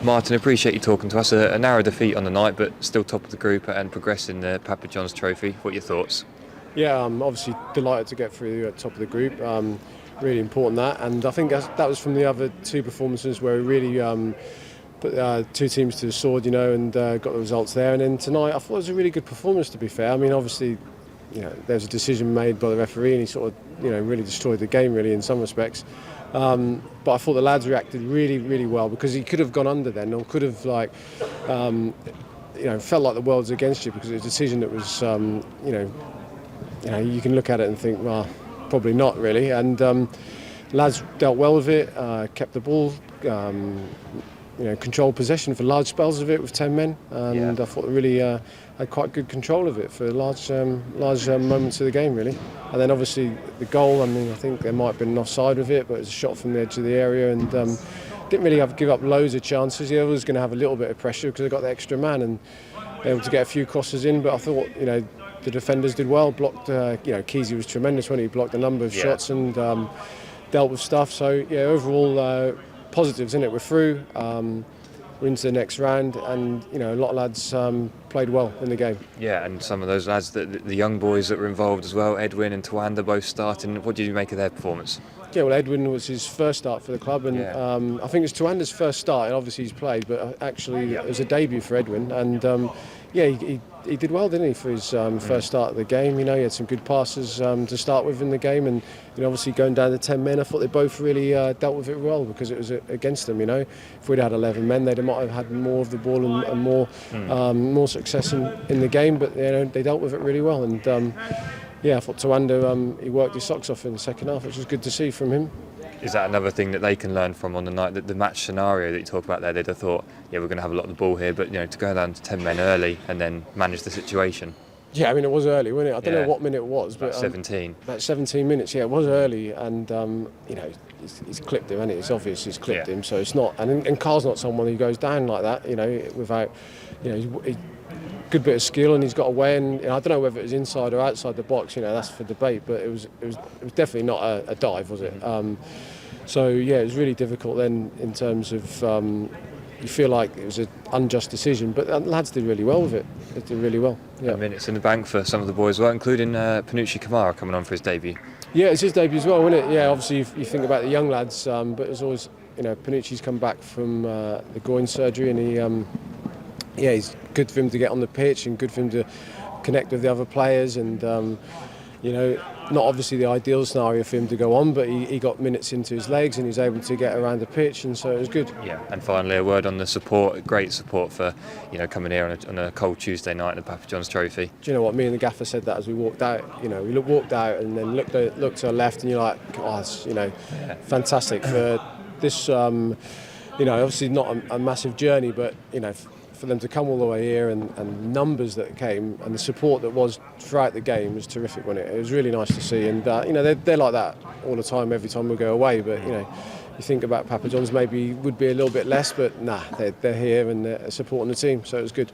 Martyn, appreciate you talking to us. A narrow defeat on the night, but still top of the group and progressing the Papa John's Trophy. What are your thoughts? Yeah, I'm obviously delighted to get through at top of the group. Really important that, and I think that was from the other two performances where we really put two teams to the sword, and got the results there. And then tonight, I thought it was a really good performance. To be fair, I mean, obviously, there's a decision made by the referee, and he sort of, really destroyed the game, really, in some respects. But I thought the lads reacted really, really well, because he could have gone under then, or could have felt like the world's against you, because it was a decision that was, you can look at it and think, well, probably not really. And lads dealt well with it, kept the ball, controlled possession for large spells of it with 10 men, and I thought they really had quite good control of it for large moments of the game, really. And then obviously the goal, I mean, I think there might have been an offside with it, but it was a shot from the edge of the area, and didn't really give up loads of chances. The other was going to have a little bit of pressure because they got the extra man and able to get a few crosses in, but I thought, the defenders did well, blocked, Kesey was tremendous when he blocked a number of shots and dealt with stuff. So, overall positives, in it. We're through, we're into the next round, and, a lot of lads played well in the game. Yeah, and some of those lads, the young boys that were involved as well, Edwin and Tawanda both starting. What did you make of their performance? Yeah, well, Edwin was his first start for the club, and I think it was Tawanda's first start, and obviously he's played, but actually it was a debut for Edwin, and he did well, didn't he, for his first start of the game. He had some good passes to start with in the game, and obviously going down to 10 men, I thought they both really dealt with it well, because it was against them. If we'd had 11 men, they might have had more of the ball and more success in the game, but they dealt with it really well. And I thought Tawanda, he worked his socks off in the second half, which was good to see from him. Is that another thing that they can learn from on the night? That the match scenario that you talk about there, they'd have thought, we're going to have a lot of the ball here, but to go down to 10 men early and then manage the situation. Yeah, I mean, it was early, wasn't it? I don't know what minute it was, but 17. About 17 minutes. Yeah, it was early, and he's clipped him, and it's obvious he's clipped him. So it's not, and Carl's not someone who goes down like that, without, good bit of skill, and he's got away, and I don't know whether it was inside or outside the box, that's for debate, but it was definitely not a dive, was it? So it was really difficult then, in terms of you feel like it was an unjust decision, but the lads did really well with it. They did really well. Yeah. Minutes in the bank for some of the boys, well, including Panucci Kamara coming on for his debut. Yeah, it's his debut as well, isn't it? Yeah, obviously you think about the young lads, but there's always, Panucci's come back from the groin surgery, and he. It's good for him to get on the pitch, and good for him to connect with the other players, and not obviously the ideal scenario for him to go on, but he got minutes into his legs, and he was able to get around the pitch, and so it was good. Yeah, and finally a word on the support. Great support for coming here on a cold Tuesday night in the Papa John's Trophy. Do you know what? Me and the gaffer said that as we walked out. We walked out and then looked to our left, and you're like, oh, it's, fantastic for this. Obviously not a massive journey, but for them to come all the way here, and numbers that came, and the support that was throughout the game was terrific, wasn't it? It was really nice to see, and they're like that all the time, every time we go away, but you think about Papa John's, maybe would be a little bit less, but they're here, and they're supporting the team, so it was good.